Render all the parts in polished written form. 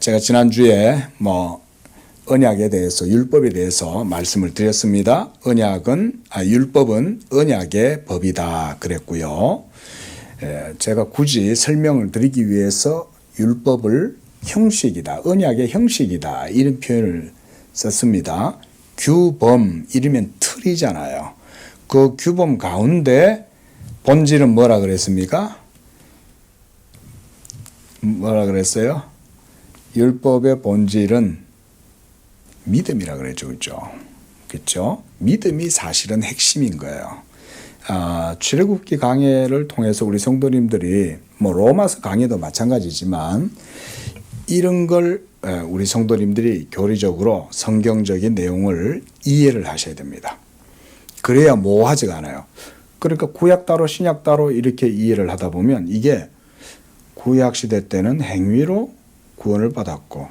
제가 지난주에 언약에 대해서, 율법에 대해서 말씀을 드렸습니다. 율법은 언약의 법이다 그랬고요. 제가 굳이 설명을 드리기 위해서 율법을 형식이다, 언약의 형식이다 이런 표현을 썼습니다. 규범 이러면 틀이잖아요. 그 규범 가운데 본질은 뭐라 그랬습니까? 뭐라 그랬어요? 율법의 본질은 믿음이라 그랬죠. 그렇죠? 믿음이 사실은 핵심인 거예요. 출애굽기 강해를 통해서 우리 성도님들이 로마서 강해도 마찬가지지만 이런 걸 우리 성도님들이 교리적으로 성경적인 내용을 이해를 하셔야 됩니다. 그래야 모호하지가 않아요. 그러니까 구약 따로 신약 따로 이렇게 이해를 하다 보면 이게 구약 시대 때는 행위로 구원을 받았고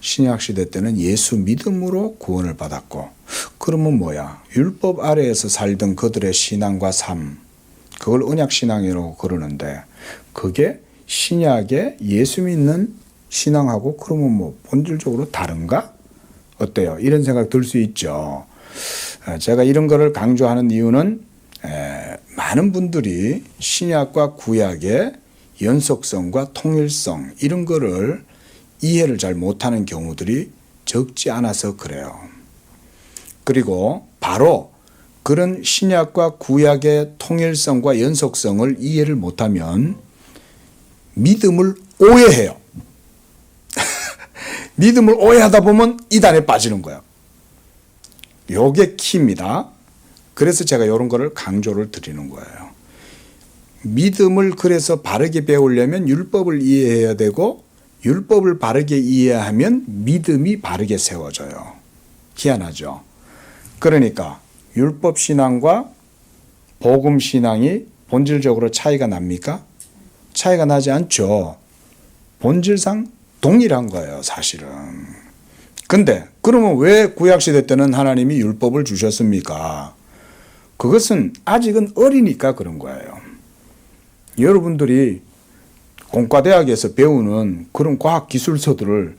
신약 시대 때는 예수 믿음으로 구원을 받았고, 그러면 뭐야? 율법 아래에서 살던 그들의 신앙과 삶, 그걸 언약 신앙이라고 그러는데 그게 신약의 예수 믿는 신앙하고 그러면 본질적으로 다른가? 어때요? 이런 생각 들 수 있죠. 제가 이런 거를 강조하는 이유는 많은 분들이 신약과 구약의 연속성과 통일성 이런 거를 이해를 잘 못하는 경우들이 적지 않아서 그래요. 그리고 바로 그런 신약과 구약의 통일성과 연속성을 이해를 못하면 믿음을 오해해요. 믿음을 오해하다 보면 이단에 빠지는 거예요. 요게 키입니다. 그래서 제가 이런 거를 강조를 드리는 거예요. 믿음을 그래서 바르게 배우려면 율법을 이해해야 되고 율법을 바르게 이해하면 믿음이 바르게 세워져요. 희한하죠. 그러니까 율법 신앙과 복음 신앙이 본질적으로 차이가 납니까? 차이가 나지 않죠. 본질상 동일한 거예요, 사실은. 근데 그러면 왜 구약시대 때는 하나님이 율법을 주셨습니까? 그것은 아직은 어리니까 그런 거예요. 여러분들이 공과대학에서 배우는 그런 과학기술서들을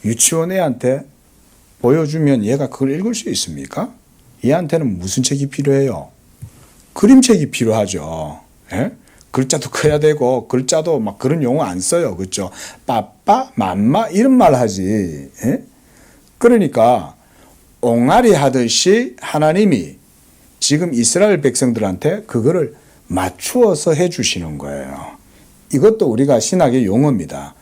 유치원 애한테 보여주면 얘가 그걸 읽을 수 있습니까? 얘한테는 무슨 책이 필요해요? 그림책이 필요하죠. 예? 글자도 커야 되고 글자도 막 그런 용어 안 써요. 그렇죠? 빠빠, 맘마 이런 말 하지. 예? 그러니까 옹알이 하듯이 하나님이 지금 이스라엘 백성들한테 그거를 맞추어서 해주시는 거예요. 이것도 우리가 신학의 용어입니다.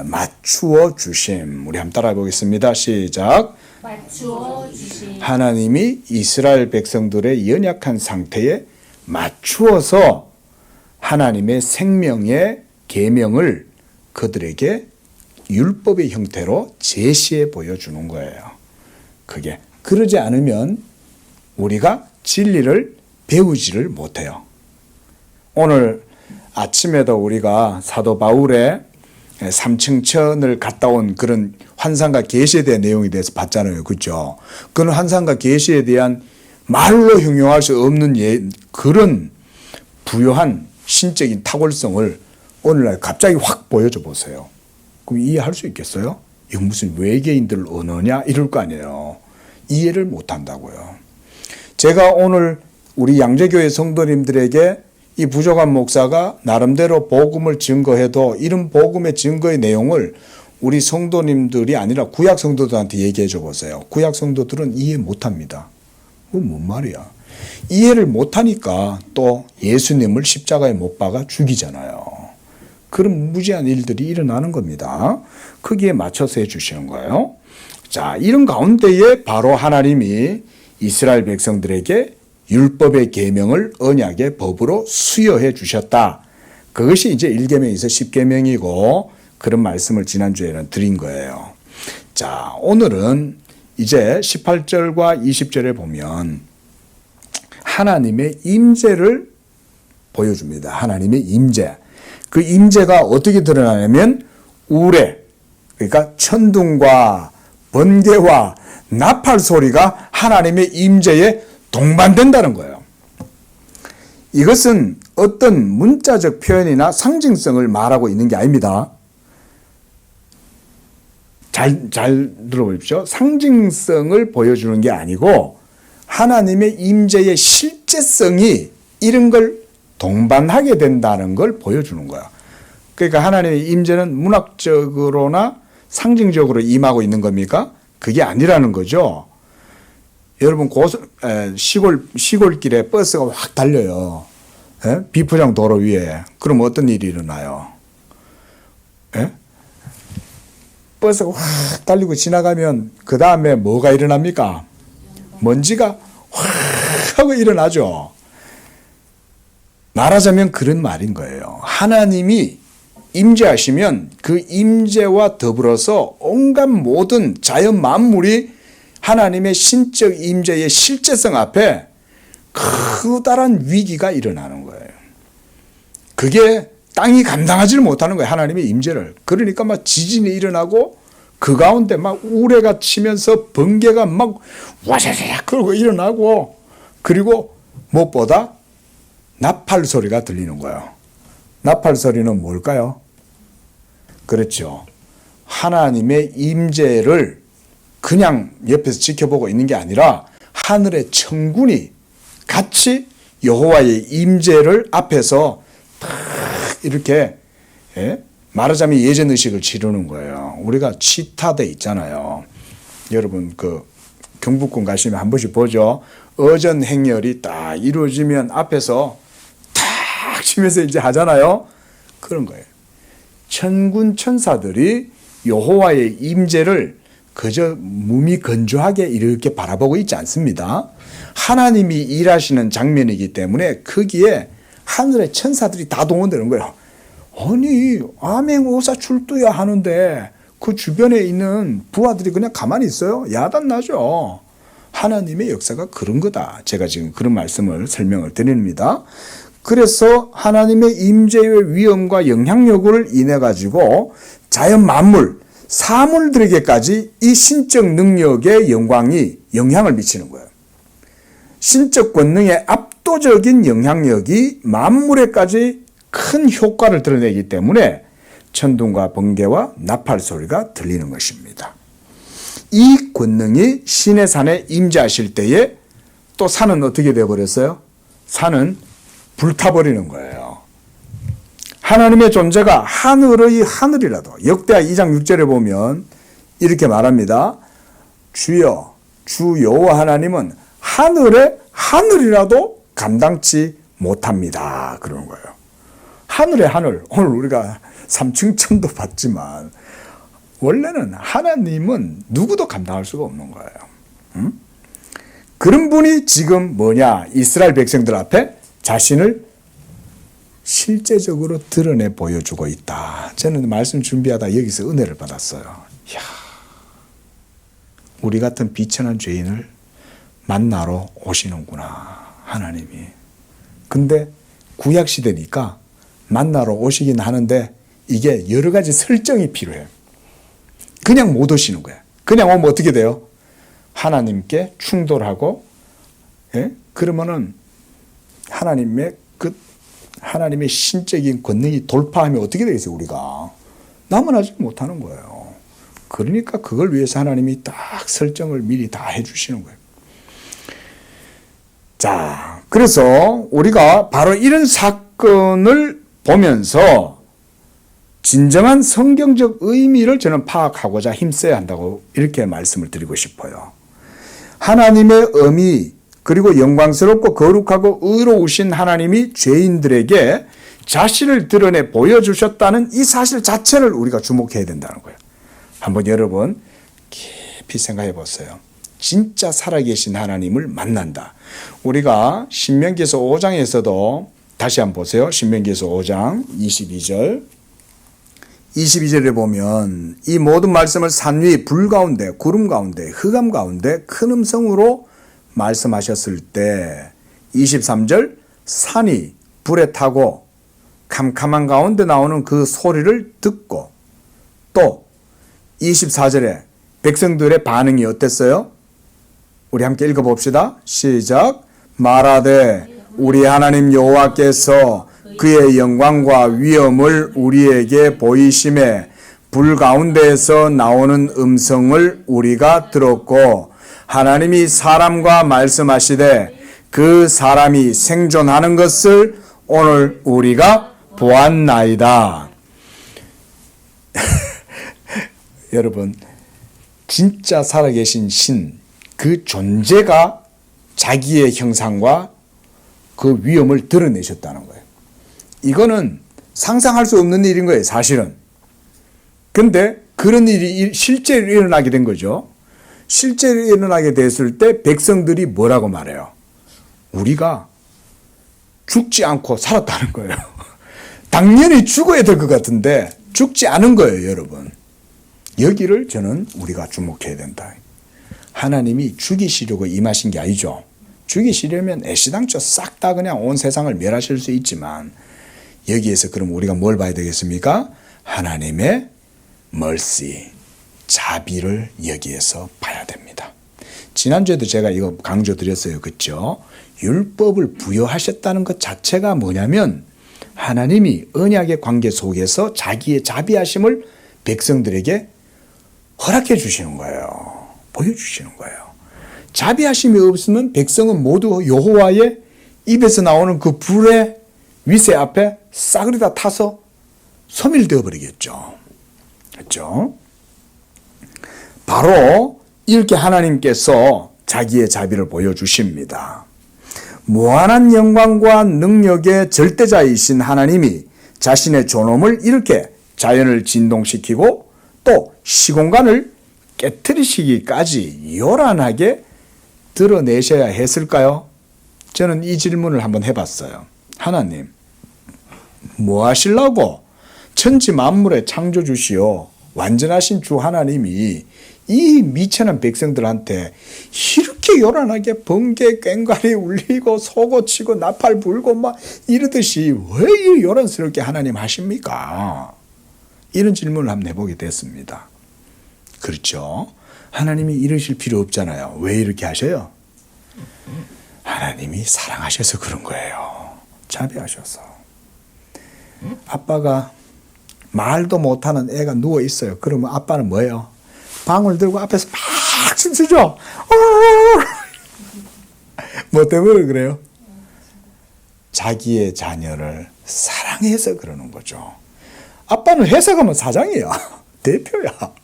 맞추어 주심. 우리 한번 따라해 보겠습니다. 시작. 맞추어 주심. 하나님이 이스라엘 백성들의 연약한 상태에 맞추어서 하나님의 생명의 계명을 그들에게 율법의 형태로 제시해 보여주는 거예요. 그게 그러지 않으면 우리가 진리를 배우지를 못해요. 오늘 아침에도 우리가 사도 바울의 3층천을 갔다 온 그런 환상과 계시에 대한 내용에 대해서 봤잖아요. 그렇죠? 그런 환상과 계시에 대한 말로 형용할 수 없는 그런 부유한 신적인 탁월성을 오늘날 갑자기 확 보여줘 보세요. 그럼 이해할 수 있겠어요? 이거 무슨 외계인들 언어냐? 이럴 거 아니에요. 이해를 못한다고요. 제가 오늘 우리 양재교회 성도님들에게 이 부족한 목사가 나름대로 복음을 증거해도 이런 복음의 증거의 내용을 우리 성도님들이 아니라 구약 성도들한테 얘기해 줘 보세요. 구약 성도들은 이해 못합니다. 뭔 말이야. 이해를 못하니까 또 예수님을 십자가에 못 박아 죽이잖아요. 그런 무지한 일들이 일어나는 겁니다. 거기에 맞춰서 해주시는 거예요. 자, 이런 가운데에 바로 하나님이 이스라엘 백성들에게 율법의 계명을 언약의 법으로 수여해 주셨다. 그것이 이제 1계명에서 10계명이고 그런 말씀을 지난주에는 드린 거예요. 자, 오늘은 이제 18절과 20절에 보면 하나님의 임재를 보여줍니다. 하나님의 임재. 그 임재가 어떻게 드러나냐면 우레, 그러니까 천둥과 번개와 나팔 소리가 하나님의 임재에 동반된다는 거예요. 이것은 어떤 문자적 표현이나 상징성을 말하고 있는 게 아닙니다. 잘 들어보십시오. 상징성을 보여주는 게 아니고 하나님의 임재의 실제성이 이런 걸 동반하게 된다는 걸 보여주는 거야. 그러니까 하나님의 임재는 문학적으로나 상징적으로 임하고 있는 겁니까? 그게 아니라는 거죠. 여러분 시골길에 버스가 확 달려요. 예? 비포장 도로 위에. 그럼 어떤 일이 일어나요? 예? 버스가 확 달리고 지나가면 그 다음에 뭐가 일어납니까? 먼지가 확 하고 일어나죠. 말하자면 그런 말인 거예요. 하나님이 임재하시면 그 임재와 더불어서 온갖 모든 자연 만물이 하나님의 신적 임재의 실제성 앞에 커다란 위기가 일어나는 거예요. 그게 땅이 감당하지를 못하는 거예요. 하나님의 임재를. 그러니까 막 지진이 일어나고 그 가운데 막 우레가 치면서 번개가 막 와자자자 그러고 일어나고 그리고 무엇보다 나팔 소리가 들리는 거예요. 나팔 소리는 뭘까요? 그렇죠. 하나님의 임재를 그냥 옆에서 지켜보고 있는 게 아니라 하늘의 천군이 같이 여호와의 임재를 앞에서 딱 이렇게 말하자면 예전 의식을 치르는 거예요. 우리가 치타대 있잖아요. 여러분 그 경복궁 가시면 한 번씩 보죠. 어전 행렬이 딱 이루어지면 앞에서 탁 치면서 이제 하잖아요. 그런 거예요. 천군 천사들이 여호와의 임재를 그저 무미건조하게 이렇게 바라보고 있지 않습니다. 하나님이 일하시는 장면이기 때문에 거기에 하늘의 천사들이 다 동원되는 거예요. 아니 암행오사 출두야 하는데 그 주변에 있는 부하들이 그냥 가만히 있어요? 야단나죠. 하나님의 역사가 그런 거다. 제가 지금 그런 말씀을 설명을 드립니다. 그래서 하나님의 임재의 위엄과 영향력을 인해 가지고 자연 만물, 사물들에게까지 이 신적 능력의 영광이 영향을 미치는 거예요. 신적 권능의 압도적인 영향력이 만물에까지 큰 효과를 드러내기 때문에 천둥과 번개와 나팔 소리가 들리는 것입니다. 이 권능이 신의 산에 임재하실 때에 또 산은 어떻게 되어버렸어요? 산은 불타버리는 거예요. 하나님의 존재가 하늘의 하늘이라도 역대하 2장 6절에 보면 이렇게 말합니다. 주여 주 여호와 하나님은 하늘의 하늘이라도 감당치 못합니다. 그러는 거예요. 하늘의 하늘. 오늘 우리가 삼층천도 봤지만 원래는 하나님은 누구도 감당할 수가 없는 거예요. 그런 분이 지금 뭐냐? 이스라엘 백성들 앞에 자신을 실제적으로 드러내 보여주고 있다. 저는 말씀 준비하다 여기서 은혜를 받았어요. 이야, 우리 같은 비천한 죄인을 만나러 오시는구나, 하나님이. 근데 구약시대니까 만나러 오시긴 하는데 이게 여러 가지 설정이 필요해요. 그냥 못 오시는 거예요. 그냥 오면 어떻게 돼요? 하나님께 충돌하고, 그러면은 하나님의 신적인 권능이 돌파하면 어떻게 되겠어요, 우리가? 남아나지 못하는 거예요. 그러니까 그걸 위해서 하나님이 딱 설정을 미리 다 해주시는 거예요. 자, 그래서 우리가 바로 이런 사건을 보면서 진정한 성경적 의미를 저는 파악하고자 힘써야 한다고 이렇게 말씀을 드리고 싶어요. 하나님의 의미, 그리고 영광스럽고 거룩하고 의로우신 하나님이 죄인들에게 자신을 드러내 보여주셨다는 이 사실 자체를 우리가 주목해야 된다는 거예요. 한번 여러분 깊이 생각해 보세요. 진짜 살아계신 하나님을 만난다. 우리가 신명기에서 5장에서도 다시 한번 보세요. 신명기에서 5장 22절. 22절에 보면 이 모든 말씀을 산 위 불 가운데 구름 가운데 흑암 가운데 큰 음성으로 말씀하셨을 때 23절 산이 불에 타고 캄캄한 가운데 나오는 그 소리를 듣고 또 24절에 백성들의 반응이 어땠어요? 우리 함께 읽어봅시다. 시작. 말하되 우리 하나님 여호와께서 그의 영광과 위엄을 우리에게 보이심에 불 가운데에서 나오는 음성을 우리가 들었고 하나님이 사람과 말씀하시되 그 사람이 생존하는 것을 오늘 우리가 보았나이다. 여러분, 진짜 살아계신 신, 그 존재가 자기의 형상과 그 위엄을 드러내셨다는 거예요. 이거는 상상할 수 없는 일인 거예요, 사실은. 근데 그런 일이 실제로 일어나게 된 거죠. 실제로 일어나게 됐을 때 백성들이 뭐라고 말해요? 우리가 죽지 않고 살았다는 거예요. 당연히 죽어야 될 것 같은데 죽지 않은 거예요, 여러분. 여기를 저는 우리가 주목해야 된다. 하나님이 죽이시려고 임하신 게 아니죠. 죽이시려면 애시당초 싹 다 그냥 온 세상을 멸하실 수 있지만 여기에서 그럼 우리가 뭘 봐야 되겠습니까? 하나님의 mercy, 자비를 여기에서 봐야 됩니다. 지난주에도 제가 이거 강조드렸어요. 그렇죠? 율법을 부여하셨다는 것 자체가 뭐냐면 하나님이 언약의 관계 속에서 자기의 자비하심을 백성들에게 허락해 주시는 거예요. 보여주시는 거예요. 자비하심이 없으면 백성은 모두 여호와의 입에서 나오는 그 불의 위세 앞에 싸그리 다 타서 소멸되어 버리겠죠. 그렇죠? 바로 이렇게 하나님께서 자기의 자비를 보여주십니다. 무한한 영광과 능력의 절대자이신 하나님이 자신의 존엄을 이렇게 자연을 진동시키고 또 시공간을 깨트리시기까지 요란하게 드러내셔야 했을까요? 저는 이 질문을 한번 해봤어요. 하나님, 뭐 하시려고 천지 만물의 창조주시오 완전하신 주 하나님이 이 미천한 백성들한테 이렇게 요란하게 번개 꽹과리 울리고 소고치고 나팔 불고 막 이러듯이 왜 요란스럽게 하나님 하십니까? 이런 질문을 한번 해보게 됐습니다. 그렇죠? 하나님이 이러실 필요 없잖아요. 왜 이렇게 하셔요? 하나님이 사랑하셔서 그런 거예요. 자비하셔서. 아빠가 말도 못하는 애가 누워 있어요. 그러면 아빠는 뭐예요? 방울 들고 앞에서 막 춤추죠? 뭐 때문에 그래요? 자기의 자녀를 사랑해서 그러는 거죠. 아빠는 회사 가면 사장이야. 대표야.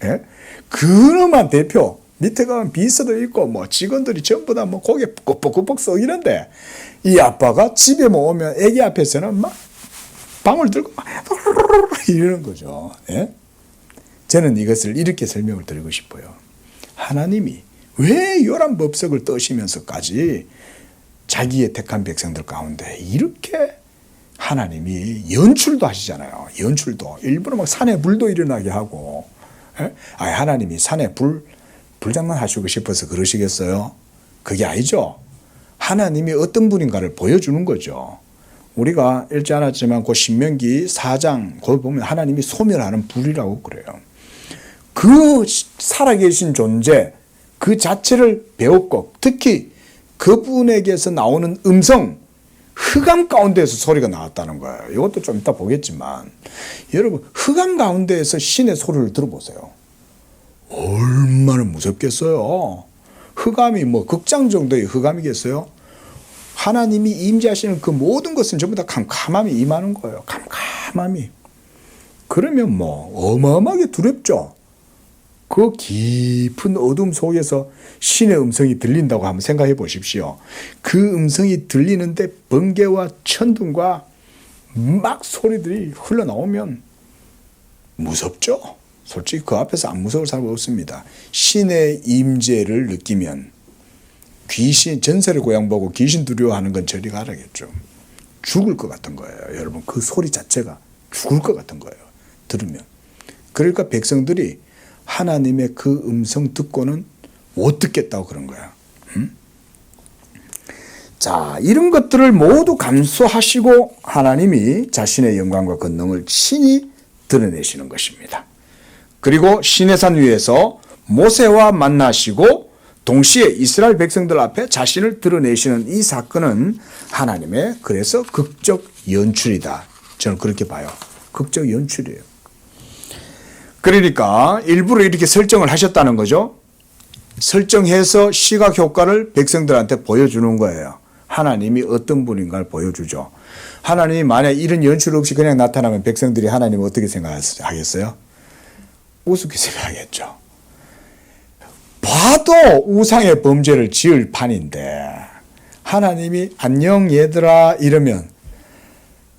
예? 그놈한 대표. 밑에 가면 비서도 있고 뭐 직원들이 전부 다 뭐 고개 꾹꾹꾹 썩이는데 이 아빠가 집에 뭐 오면 애기 앞에서는 막 방울 들고 막 이러는 거죠. 예? 저는 이것을 이렇게 설명을 드리고 싶어요. 하나님이 왜 요란 법석을 떠시면서까지 자기의 택한 백성들 가운데 이렇게 하나님이 연출도 하시잖아요. 연출도. 일부러 막 산에 불도 일어나게 하고. 예? 하나님이 산에 불장난 하시고 싶어서 그러시겠어요? 그게 아니죠. 하나님이 어떤 분인가를 보여주는 거죠. 우리가 읽지 않았지만 그 신명기 4장 거기 보면 하나님이 소멸하는 불이라고 그래요. 그 살아계신 존재 그 자체를 배웠고 특히 그분에게서 나오는 음성 흑암 가운데에서 소리가 나왔다는 거예요. 이것도 좀 이따 보겠지만 여러분 흑암 가운데에서 신의 소리를 들어보세요. 얼마나 무섭겠어요. 흑암이 뭐 극장 정도의 흑암이겠어요. 하나님이 임재하시는 그 모든 것은 전부 다 캄캄함이 임하는 거예요. 캄캄함이. 그러면 뭐 어마어마하게 두렵죠. 그 깊은 어둠 속에서 신의 음성이 들린다고 한번 생각해 보십시오. 그 음성이 들리는데 번개와 천둥과 막 소리들이 흘러나오면 무섭죠. 솔직히 그 앞에서 안 무서울 사람 없습니다. 신의 임재를 느끼면 귀신 전설의 고향 보고 귀신 두려워하는 건 저리 가라겠죠. 죽을 것 같은 거예요. 여러분 그 소리 자체가 죽을 것 같은 거예요. 들으면. 그러니까 백성들이 하나님의 그 음성 듣고는 못 듣겠다고 그런 거야. 자, 이런 것들을 모두 감수하시고 하나님이 자신의 영광과 권능을 친히 드러내시는 것입니다. 그리고 시내산 위에서 모세와 만나시고 동시에 이스라엘 백성들 앞에 자신을 드러내시는 이 사건은 하나님의 그래서 극적 연출이다. 저는 그렇게 봐요. 극적 연출이에요. 그러니까 일부러 이렇게 설정을 하셨다는 거죠. 설정해서 시각 효과를 백성들한테 보여주는 거예요. 하나님이 어떤 분인가를 보여주죠. 하나님이 만약 이런 연출 없이 그냥 나타나면 백성들이 하나님을 어떻게 생각하겠어요? 우습게 생각하겠죠. 봐도 우상의 범죄를 지을 판인데 하나님이 안녕 얘들아 이러면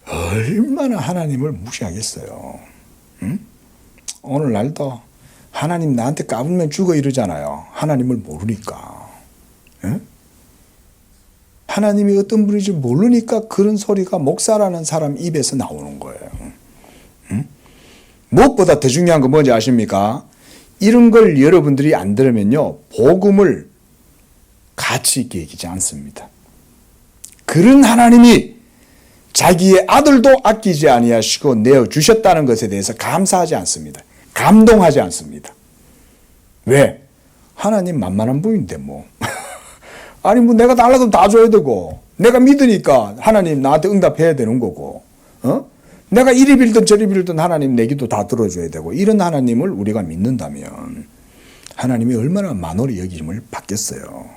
얼마나 하나님을 무시하겠어요. 응? 오늘날도 하나님 나한테 까불면 죽어 이러잖아요. 하나님을 모르니까. 응? 하나님이 어떤 분인지 모르니까 그런 소리가 목사라는 사람 입에서 나오는 거예요. 응? 무엇보다 더 중요한 건 뭔지 아십니까? 이런 걸 여러분들이 안 들으면요, 복음을 가치 있게 여기지 않습니다. 그런 하나님이 자기의 아들도 아끼지 아니하시고 내어주셨다는 것에 대해서 감사하지 않습니다. 감동하지 않습니다. 왜? 하나님 만만한 분인데 뭐. 아니 뭐 내가 달라도 다 줘야 되고 내가 믿으니까 하나님 나한테 응답해야 되는 거고 내가 이리 빌든 저리 빌든 하나님 내 기도 다 들어줘야 되고 이런 하나님을 우리가 믿는다면 하나님이 얼마나 만홀히 여김을 받겠어요.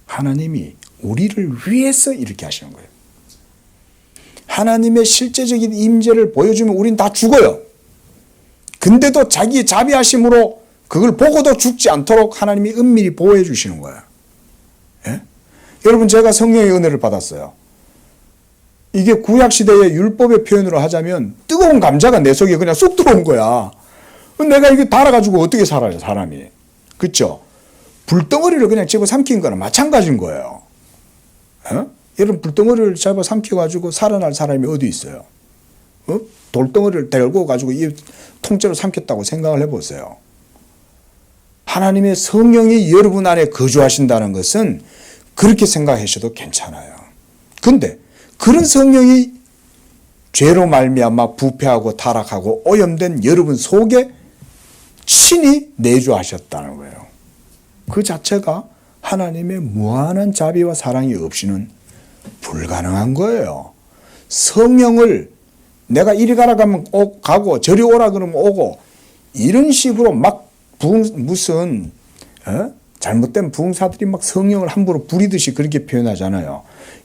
하나님이 우리를 위해서 이렇게 하시는 거예요. 하나님의 실제적인 임재를 보여주면 우린 다 죽어요. 근데도 자기의 자비하심으로 그걸 보고도 죽지 않도록 하나님이 은밀히 보호해 주시는 거예요. 예? 여러분 제가 성령의 은혜를 받았어요. 이게 구약시대의 율법의 표현으로 하자면 뜨거운 감자가 내 속에 그냥 쏙 들어온 거야. 내가 이거 달아가지고 어떻게 살아요 사람이. 그렇죠? 불덩어리를 그냥 집어 삼킨 거랑 마찬가지인 거예요. 예? 여러분 불덩어리를 잡아 삼켜가지고 살아날 사람이 어디 있어요? 돌덩어리를 들고 가지고 이 통째로 삼켰다고 생각을 해보세요. 하나님의 성령이 여러분 안에 거주하신다는 것은 그렇게 생각하셔도 괜찮아요. 그런데 그런 성령이 죄로 말미암아 부패하고 타락하고 오염된 여러분 속에 친히 내주하셨다는 거예요. 그 자체가 하나님의 무한한 자비와 사랑이 없이는 불가능한 거예요. 성령을 내가 이리 가라 가면 가고 저리 오라 그러면 오고 이런 식으로 막 무슨 잘못된 부흥사들이 막 성령을 함부로 부리듯이 그렇게 표현하잖아요.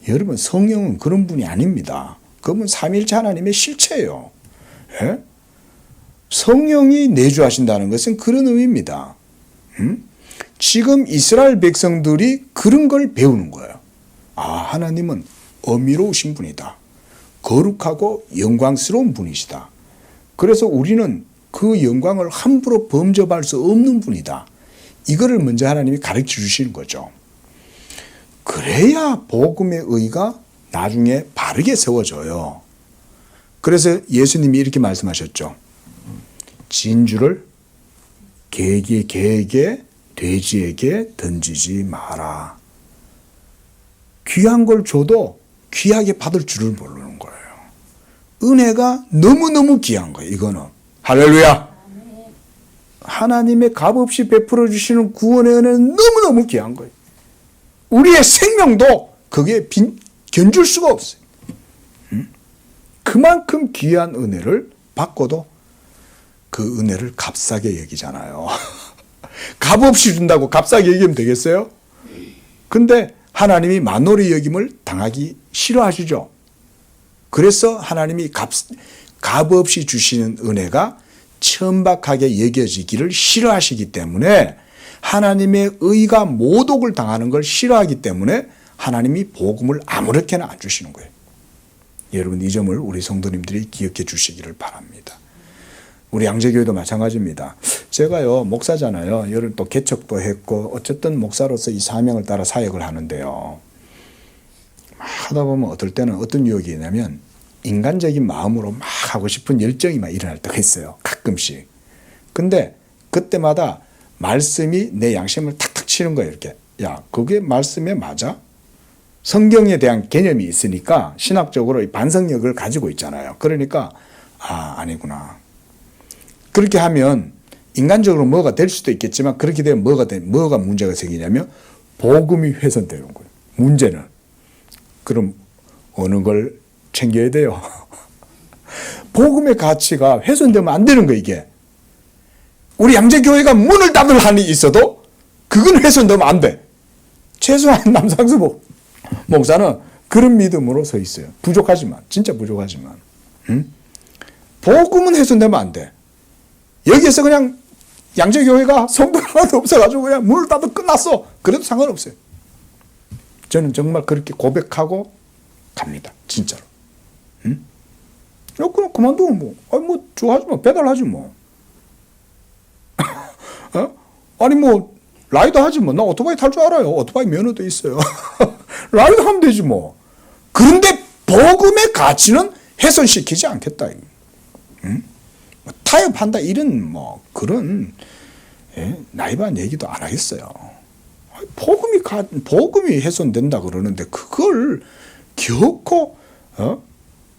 여러분 성령은 그런 분이 아닙니다. 그분 삼위일체 하나님의 실체예요. 예? 성령이 내주하신다는 것은 그런 의미입니다. 지금 이스라엘 백성들이 그런 걸 배우는 거예요. 아, 하나님은 어미로우신 분이다. 거룩하고 영광스러운 분이시다. 그래서 우리는 그 영광을 함부로 범접할 수 없는 분이다. 이거를 먼저 하나님이 가르쳐 주시는 거죠. 그래야 복음의 의가 나중에 바르게 세워져요. 그래서 예수님이 이렇게 말씀하셨죠. 진주를 개에게 돼지에게 던지지 마라. 귀한 걸 줘도 귀하게 받을 줄을 모르는 거예요. 은혜가 너무너무 귀한 거예요. 이거는. 할렐루야. 하나님의 값없이 베풀어 주시는 구원의 은혜는 너무너무 귀한 거예요. 우리의 생명도 거기에 견줄 수가 없어요. 그만큼 귀한 은혜를 받고도 그 은혜를 값싸게 여기잖아요. 값없이 준다고 값싸게 여기면 되겠어요? 근데 하나님이 만홀히 여김을 당하기 싫어하시죠. 그래서 하나님이 값없이 주시는 은혜가 천박하게 여겨지기를 싫어하시기 때문에 하나님의 의가 모독을 당하는 걸 싫어하기 때문에 하나님이 복음을 아무렇게나 안 주시는 거예요. 여러분 이 점을 우리 성도님들이 기억해 주시기를 바랍니다. 우리 양재교회도 마찬가지입니다. 제가요 목사잖아요. 여러분 또 개척도 했고 어쨌든 목사로서 이 사명을 따라 사역을 하는데요. 하다 보면 어떨 때는 어떤 유혹이 있냐면 인간적인 마음으로 막 하고 싶은 열정이 막 일어날 때가 있어요. 가끔씩. 근데 그때마다 말씀이 내 양심을 탁탁 치는 거예요. 이렇게. 야, 그게 말씀에 맞아? 성경에 대한 개념이 있으니까 신학적으로 반성력을 가지고 있잖아요. 그러니까 아니구나. 그렇게 하면 인간적으로 뭐가 될 수도 있겠지만 그렇게 되면 뭐가 문제가 생기냐면 복음이 훼손되는 거예요. 문제는. 그럼 어느 걸 챙겨야 돼요? 복음의 가치가 훼손되면 안 되는 거예요, 이게. 우리 양재교회가 문을 닫을 한이 있어도 그건 훼손되면 안 돼. 최소한 남상수 목사는 그런 믿음으로 서 있어요. 부족하지만, 진짜 부족하지만. 복음은 훼손되면 안 돼. 여기에서 그냥 양재교회가 성도가 하나도 없어가지고 그냥 문을 닫아 끝났어. 그래도 상관없어요. 저는 정말 그렇게 고백하고 갑니다. 진짜로. 그럼 그만두면 뭐, 아니 뭐 좋아하지 뭐, 배달하지 뭐. 어? 아니 뭐 라이더 하지 뭐. 나 오토바이 탈 줄 알아요. 오토바이 면허도 있어요. 라이더 하면 되지 뭐. 그런데 복음의 가치는 훼손시키지 않겠다. 응? 뭐 타협한다 이런 뭐 그런 나이반 얘기도 안 하겠어요. 복음이 훼손된다 그러는데 그걸 결코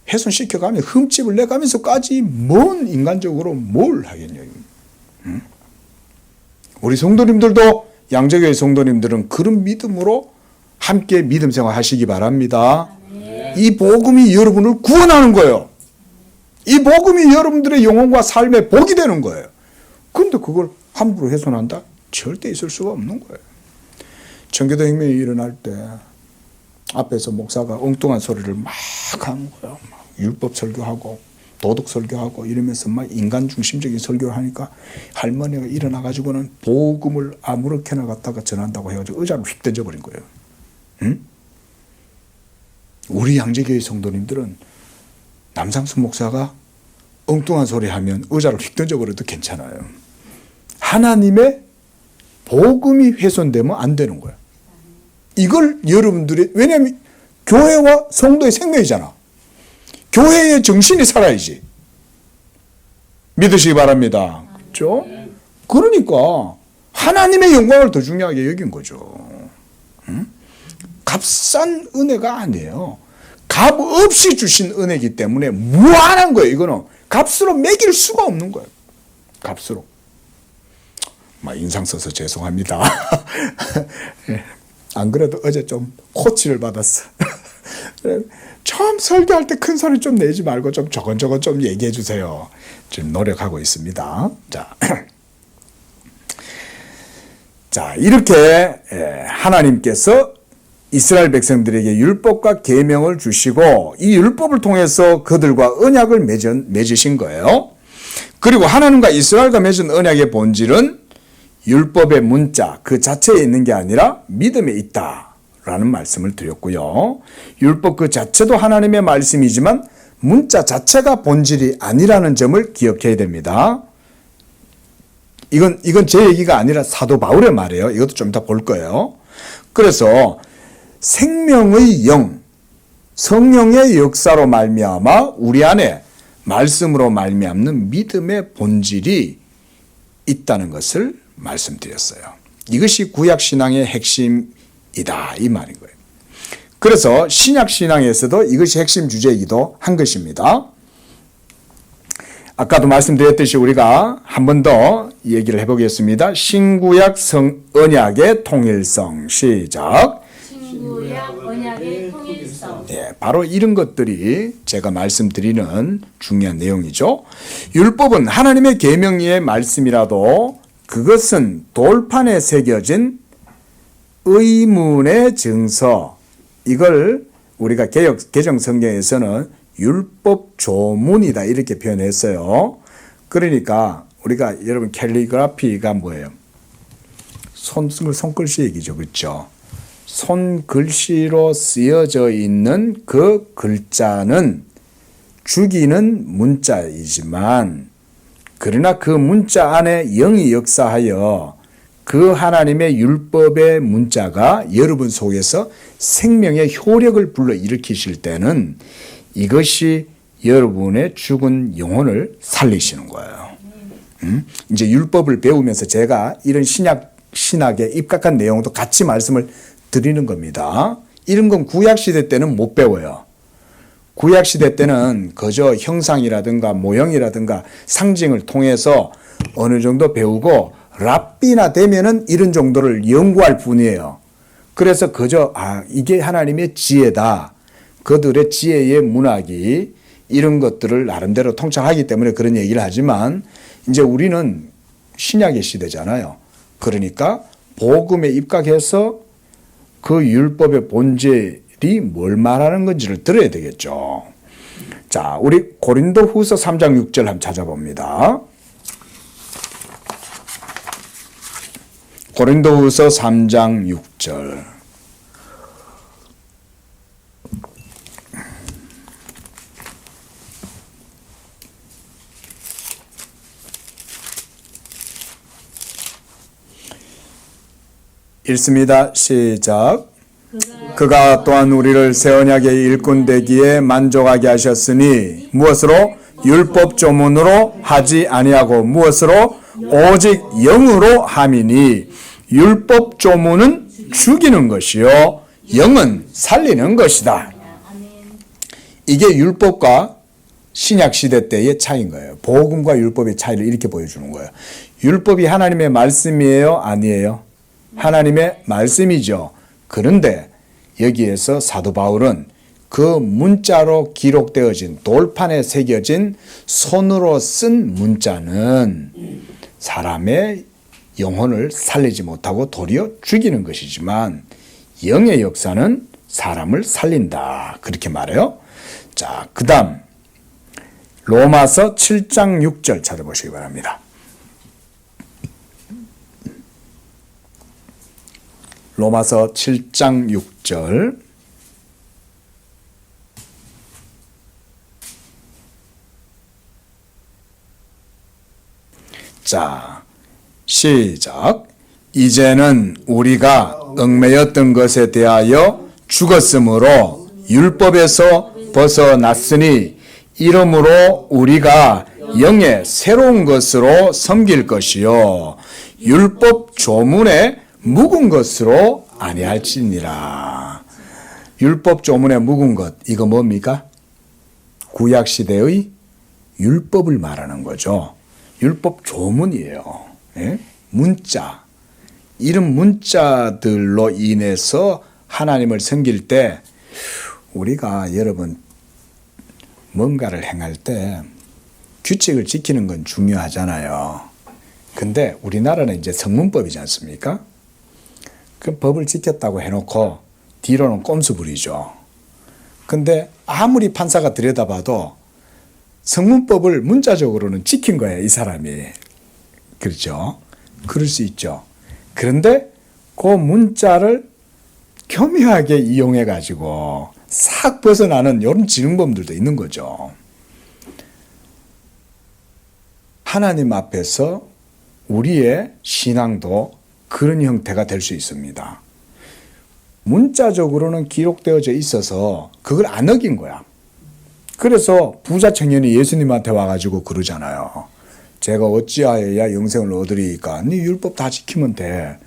훼손시켜가면 흠집을 내가면서까지 뭔 인간적으로 뭘 하겠냐. 응? 우리 성도님들도 양재교회 성도님들은 그런 믿음으로 함께 믿음 생활 하시기 바랍니다. 이 복음이 여러분을 구원하는 거예요. 이 복음이 여러분들의 영혼과 삶에 복이 되는 거예요. 그런데 그걸 함부로 훼손한다? 절대 있을 수가 없는 거예요. 청교도 혁명이 일어날 때 앞에서 목사가 엉뚱한 소리를 막 하는 거예요. 막 율법 설교하고 도덕 설교하고 이러면서 막 인간 중심적인 설교를 하니까 할머니가 일어나가지고는 복음을 아무렇게나 갖다가 전한다고 해가지고 의자를 휙 던져버린 거예요. 응? 우리 양재교회 성도님들은 남상수 목사가 엉뚱한 소리 하면 의자를 휙 던져버려도 괜찮아요. 하나님의 복음이 훼손되면 안 되는 거예요. 이걸 여러분들이, 왜냐하면 교회와 성도의 생명이잖아. 교회의 정신이 살아야지. 믿으시기 바랍니다. 그렇죠? 그러니까 하나님의 영광을 더 중요하게 여긴 거죠. 응? 값싼 은혜가 아니에요. 값 없이 주신 은혜이기 때문에 무한한 거예요. 이거는 값으로 매길 수가 없는 거예요. 값으로. 막 인상 써서 죄송합니다. 안 그래도 어제 좀 코치를 받았어. 처음 설교할 때 큰 소리 좀 내지 말고 좀 저건저건 좀 얘기해 주세요. 지금 노력하고 있습니다. 자, 이렇게 하나님께서 이스라엘 백성들에게 율법과 계명을 주시고 이 율법을 통해서 그들과 언약을 맺으신 거예요. 그리고 하나님과 이스라엘과 맺은 언약의 본질은 율법의 문자 그 자체에 있는 게 아니라 믿음에 있다라는 말씀을 드렸고요. 율법 그 자체도 하나님의 말씀이지만 문자 자체가 본질이 아니라는 점을 기억해야 됩니다. 이건 제 얘기가 아니라 사도 바울의 말이에요. 이것도 좀 이따 볼 거예요. 그래서 생명의 영, 성령의 역사로 말미암아 우리 안에 말씀으로 말미암는 믿음의 본질이 있다는 것을 말씀드렸어요. 이것이 구약신앙의 핵심이다 이 말인 거예요. 그래서 신약신앙에서도 이것이 핵심 주제이기도 한 것입니다. 아까도 말씀드렸듯이 우리가 한 번 더 얘기를 해보겠습니다. 신구약 언약의 통일성 시작. 신구약 언약의 통일성. 네, 바로 이런 것들이 제가 말씀드리는 중요한 내용이죠. 율법은 하나님의 계명의 말씀이라도 그것은 돌판에 새겨진 의문의 증서, 이걸 우리가 개정 성경에서는 율법 조문이다 이렇게 표현했어요. 그러니까 우리가 여러분 캘리그라피가 뭐예요? 손글씨 얘기죠, 그렇죠? 손글씨로 쓰여져 있는 그 글자는 죽이는 문자이지만 그러나 그 문자 안에 영이 역사하여 그 하나님의 율법의 문자가 여러분 속에서 생명의 효력을 불러일으키실 때는 이것이 여러분의 죽은 영혼을 살리시는 거예요. 이제 율법을 배우면서 제가 이런 신학에 입각한 내용도 같이 말씀을 드리는 겁니다. 이런 건 구약시대 때는 못 배워요. 구약시대 때는 그저 형상이라든가 모형이라든가 상징을 통해서 어느 정도 배우고 랍비나 되면은 이런 정도를 연구할 뿐이에요. 그래서 그저 이게 하나님의 지혜다. 그들의 지혜의 문학이 이런 것들을 나름대로 통찰하기 때문에 그런 얘기를 하지만 이제 우리는 신약의 시대잖아요. 그러니까 복음에 입각해서 그 율법의 본질이 뭘 말하는 건지를 들어야 되겠죠. 자, 우리 고린도후서 3장 6절 한번 찾아봅니다. 고린도후서 3장 6절. 읽습니다. 시작. 그가 또한 우리를 새 언약의 일꾼 되기에 만족하게 하셨으니 무엇으로? 율법 조문으로 하지 아니하고 무엇으로? 오직 영으로 함이니 율법 조문은 죽이는 것이요 영은 살리는 것이다. 이게 율법과 신약 시대 때의 차이인 거예요. 복음과 율법의 차이를 이렇게 보여주는 거예요. 율법이 하나님의 말씀이에요? 아니에요? 하나님의 말씀이죠. 그런데 여기에서 사도 바울은 그 문자로 기록되어진 돌판에 새겨진 손으로 쓴 문자는 사람의 영혼을 살리지 못하고 도리어 죽이는 것이지만 영의 역사는 사람을 살린다. 그렇게 말해요. 자, 그 다음 로마서 7장 6절 찾아보시기 바랍니다. 로마서 7장 6절. 자, 시작. 이제는 우리가 얽매였던 것에 대하여 죽었으므로 율법에서 벗어났으니 이러므로 우리가 영의 새로운 것으로 섬길 것이요 율법 조문에 묵은 것으로 아니할지니라. 율법 조문에 묵은 것, 이거 뭡니까? 구약 시대의 율법을 말하는 거죠. 율법 조문이에요. 예? 문자. 이런 문자들로 인해서 하나님을 섬길 때 우리가 여러분 뭔가를 행할 때 규칙을 지키는 건 중요하잖아요. 근데 우리나라는 이제 성문법이지 않습니까? 그 법을 지켰다고 해놓고 뒤로는 꼼수 부리죠. 근데 아무리 판사가 들여다봐도 성문법을 문자적으로는 지킨 거예요, 이 사람이. 그렇죠? 그럴 수 있죠. 그런데 그 문자를 교묘하게 이용해가지고 싹 벗어나는 이런 지능범들도 있는 거죠. 하나님 앞에서 우리의 신앙도 그런 형태가 될 수 있습니다. 문자적으로는 기록되어져 있어서 그걸 안 어긴 거야. 그래서 부자 청년이 예수님한테 와가지고 그러잖아요. 제가 어찌하여야 영생을 얻으리까? 네 율법 다 지키면 돼.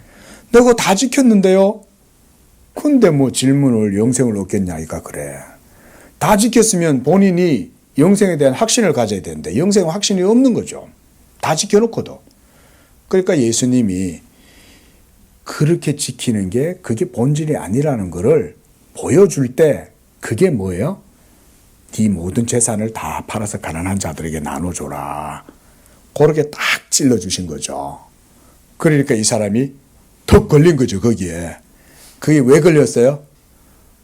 내가 다 지켰는데요? 근데 뭐 질문을 영생을 얻겠냐니까 그래. 다 지켰으면 본인이 영생에 대한 확신을 가져야 되는데 영생 확신이 없는 거죠. 다 지켜놓고도. 그러니까 예수님이 그렇게 지키는 게 그게 본질이 아니라는 거를 보여줄 때 그게 뭐예요? 네 모든 재산을 다 팔아서 가난한 자들에게 나눠줘라. 그렇게 딱 찔러주신 거죠. 그러니까 이 사람이 턱 걸린 거죠, 거기에. 그게 왜 걸렸어요?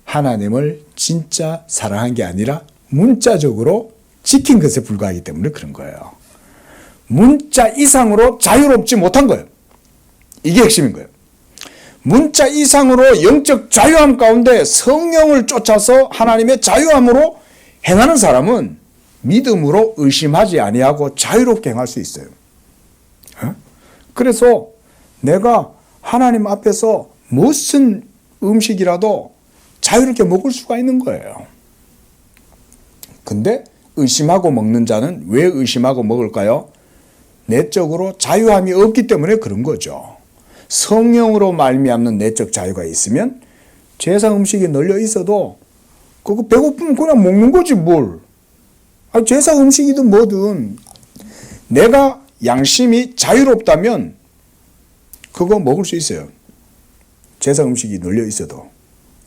하나님을 진짜 사랑한 게 아니라 문자적으로 지킨 것에 불과하기 때문에 그런 거예요. 문자 이상으로 자유롭지 못한 거예요. 이게 핵심인 거예요. 문자 이상으로 영적 자유함 가운데 성령을 쫓아서 하나님의 자유함으로 행하는 사람은 믿음으로 의심하지 아니하고 자유롭게 행할 수 있어요. 그래서 내가 하나님 앞에서 무슨 음식이라도 자유롭게 먹을 수가 있는 거예요. 근데 의심하고 먹는 자는 왜 의심하고 먹을까요? 내적으로 자유함이 없기 때문에 그런 거죠. 성령으로 말미암는 내적 자유가 있으면 제사 음식이 널려 있어도 그거 배고프면 그냥 먹는 거지 뭘. 제사 음식이든 뭐든 내가 양심이 자유롭다면 그거 먹을 수 있어요. 제사 음식이 널려 있어도.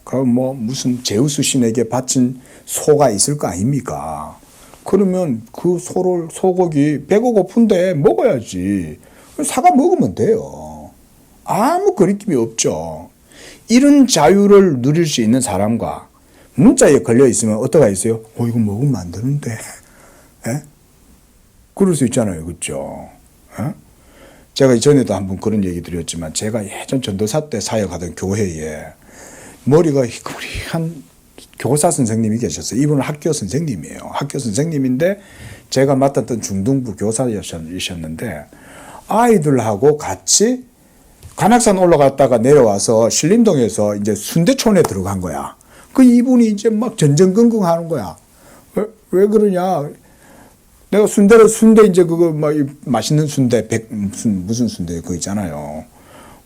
그럼 뭐 무슨 제우스 신에게 바친 소가 있을 거 아닙니까? 그러면 그 소고기 배가 고픈데 먹어야지. 사과 먹으면 돼요. 아무 거리낌이 없죠. 이런 자유를 누릴 수 있는 사람과 문자에 걸려 있으면 어떠가 있어요? 이거 먹으면 안 되는데. 예? 그럴 수 있잖아요. 그렇죠? 예? 제가 이전에도 한번 그런 얘기 드렸지만 제가 예전 전도사 때 사역하던 교회에 머리가 희구리한 교사 선생님이 계셨어요. 이분은 학교 선생님이에요. 학교 선생님인데 제가 맡았던 중등부 교사이셨는데 아이들하고 같이 관악산 올라갔다가 내려와서 신림동에서 이제 순대촌에 들어간 거야. 그 이분이 이제 막 전전긍긍 하는 거야. 왜 그러냐. 내가 순대 이제 그거 막 맛있는 순대, 무슨 순대 그거 있잖아요.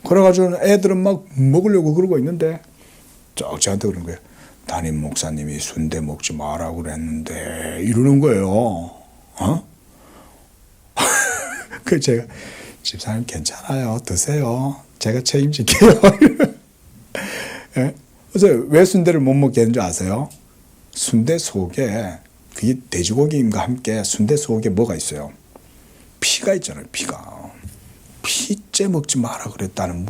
그래가지고 애들은 막 먹으려고 그러고 있는데 쫙 저한테 그러는 거예요. 담임 목사님이 순대 먹지 마라고 그랬는데 이러는 거예요. 그 제가 집사님 괜찮아요. 드세요. 제가 책임질게요. 예? 그래서 왜 순대를 못 먹게 했는 줄 아세요? 순대 속에 그게 돼지고기임과 함께 순대 속에 뭐가 있어요? 피가 있잖아요. 피가. 피째 먹지 마라 그랬다는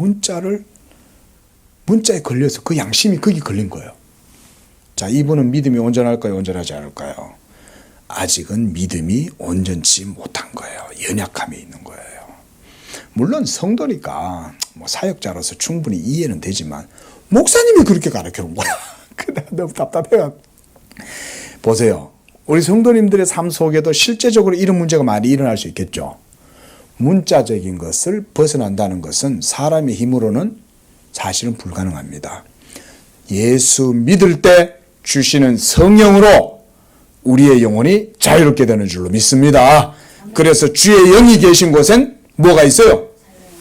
문자에 걸려서 그 양심이 거기 걸린 거예요. 자, 이분은 믿음이 온전할까요? 온전하지 않을까요? 아직은 믿음이 온전치 못한 거예요. 연약함이 있는 거예요. 물론 성도니까 사역자로서 충분히 이해는 되지만 목사님이 그렇게 가르쳐 놓은 거야. 너무 답답해요. 보세요. 우리 성도님들의 삶 속에도 실제적으로 이런 문제가 많이 일어날 수 있겠죠. 문자적인 것을 벗어난다는 것은 사람의 힘으로는 사실은 불가능합니다. 예수 믿을 때 주시는 성령으로 우리의 영혼이 자유롭게 되는 줄로 믿습니다. 그래서 주의 영이 계신 곳엔 뭐가 있어요?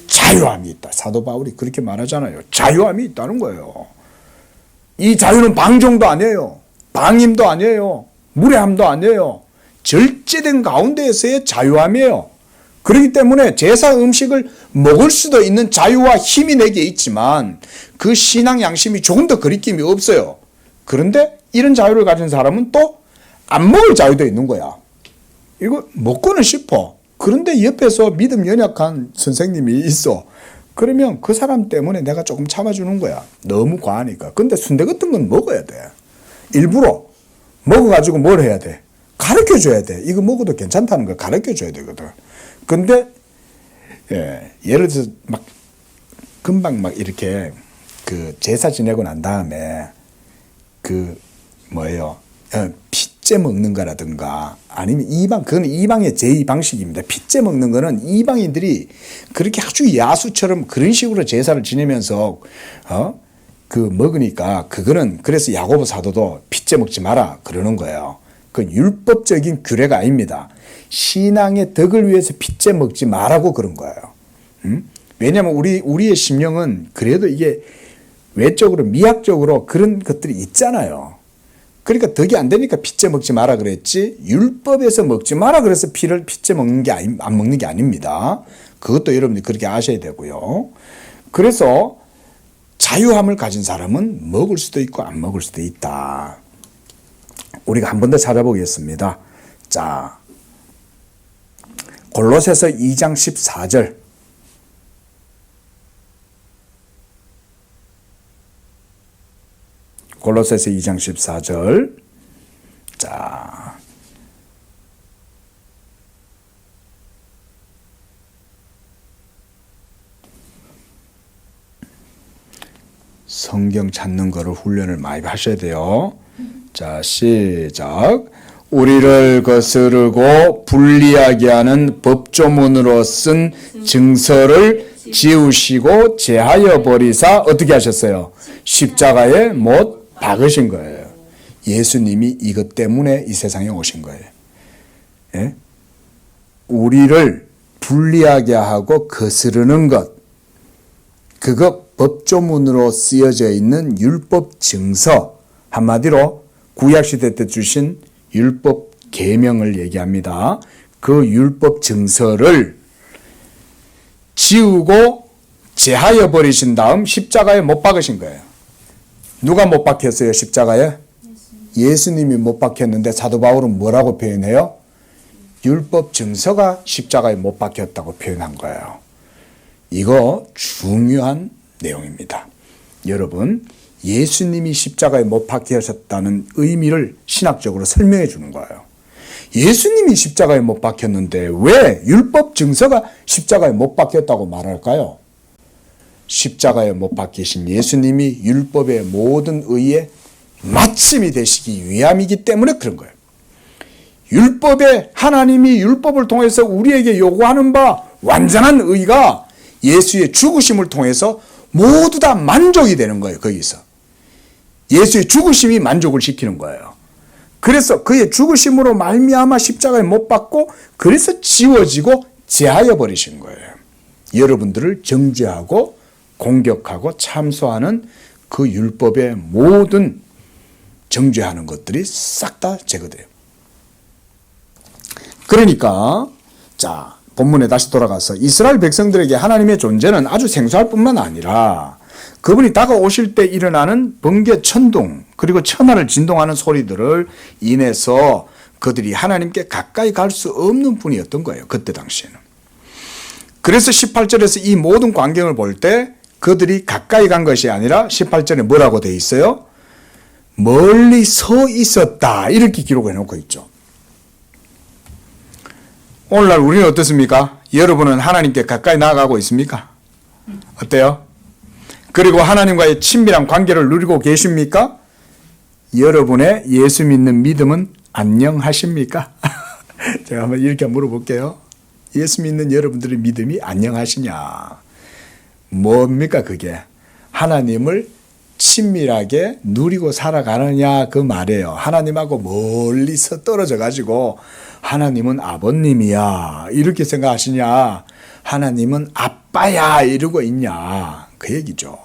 자유함이 있다. 사도 바울이 그렇게 말하잖아요. 자유함이 있다는 거예요. 이 자유는 방종도 아니에요. 방임도 아니에요. 무례함도 아니에요. 절제된 가운데에서의 자유함이에요. 그렇기 때문에 제사 음식을 먹을 수도 있는 자유와 힘이 내게 있지만 그 신앙 양심이 조금 더 거리낌이 없어요. 그런데 이런 자유를 가진 사람은 또 안 먹을 자유도 있는 거야. 이거 먹고는 싶어. 그런데 옆에서 믿음 연약한 선생님이 있어. 그러면 그 사람 때문에 내가 조금 참아주는 거야. 너무 과하니까. 근데 순대 같은 건 먹어야 돼. 일부러 먹어가지고 뭘 해야 돼? 가르쳐줘야 돼. 이거 먹어도 괜찮다는 걸 가르쳐줘야 되거든. 근데 예를 들어서 막 금방 막 이렇게 그 제사 지내고 난 다음에 그 뭐예요? 피째 먹는 거라든가 아니면 그거는 이방의 제2 방식입니다. 피째 먹는 거는 이방인들이 그렇게 아주 야수처럼 그런 식으로 제사를 지내면서 그 먹으니까 그거는 그래서 야고보 사도도 피째 먹지 마라 그러는 거예요. 그 율법적인 규례가 아닙니다. 신앙의 덕을 위해서 피째 먹지 마라고 그런 거예요. 왜냐하면 우리의 심령은 그래도 이게 외적으로 미학적으로 그런 것들이 있잖아요. 그러니까 덕이 안 되니까 피째 먹지 마라 그랬지 율법에서 먹지 마라 그래서 피째 먹는 게 안 먹는 게 아닙니다. 그것도 여러분들이 그렇게 아셔야 되고요. 그래서 자유함을 가진 사람은 먹을 수도 있고 안 먹을 수도 있다. 우리가 한 번 더 찾아보겠습니다. 자, 골로새서 2장 14절. 골로새서 2장 14절. 자, 성경 찾는 거를 훈련을 많이 하셔야 돼요. 자, 시작. 우리를 거스르고 불리하게 하는 법조문으로 쓴 증서를 지우시고 제하여 버리사 어떻게 하셨어요? 십자가에 못 박으신 거예요. 예수님이 이것 때문에 이 세상에 오신 거예요. 예? 우리를 불리하게 하고 거스르는 것, 그거 법조문으로 쓰여져 있는 율법 증서, 한마디로 구약시대 때 주신 율법 계명을 얘기합니다. 그 율법 증서를 지우고 제하여 버리신 다음 십자가에 못 박으신 거예요. 누가 못 박혔어요? 십자가에? 예수님이 못 박혔는데 사도 바울은 뭐라고 표현해요? 율법 증서가 십자가에 못 박혔다고 표현한 거예요. 이거 중요한 내용입니다. 여러분, 예수님이 십자가에 못 박히셨다는 의미를 신학적으로 설명해 주는 거예요. 예수님이 십자가에 못 박혔는데 왜 율법 증서가 십자가에 못 박혔다고 말할까요? 십자가에 못 박히신 예수님이 율법의 모든 의의 마침이 되시기 위함이기 때문에 그런 거예요. 율법에 하나님이 율법을 통해서 우리에게 요구하는 바 완전한 의가 예수의 죽으심을 통해서 모두 다 만족이 되는 거예요. 거기서 예수의 죽으심이 만족을 시키는 거예요. 그래서 그의 죽으심으로 말미암아 십자가에 못 박고 그래서 지워지고 제하여 버리신 거예요. 여러분들을 정죄하고 공격하고 참소하는 그 율법의 모든 정죄하는 것들이 싹 다 제거돼요. 그러니까 자, 본문에 다시 돌아가서 이스라엘 백성들에게 하나님의 존재는 아주 생소할 뿐만 아니라 그분이 다가오실 때 일어나는 번개 천둥 그리고 천하를 진동하는 소리들을 인해서 그들이 하나님께 가까이 갈 수 없는 분이었던 거예요. 그때 당시에는. 그래서 18절에서 이 모든 광경을 볼 때 그들이 가까이 간 것이 아니라 18절에 뭐라고 돼 있어요? 멀리 서 있었다. 이렇게 기록해 놓고 있죠. 오늘날 우리는 어떻습니까? 여러분은 하나님께 가까이 나아가고 있습니까? 어때요? 그리고 하나님과의 친밀한 관계를 누리고 계십니까? 여러분의 예수 믿는 믿음은 안녕하십니까? 제가 한번 이렇게 물어볼게요. 예수 믿는 여러분들의 믿음이 안녕하시냐? 뭡니까 그게? 하나님을 친밀하게 누리고 살아가느냐 그 말이에요. 하나님하고 멀리서 떨어져 가지고 하나님은 아버님이야 이렇게 생각하시냐? 하나님은 아빠야 이러고 있냐? 그 얘기죠.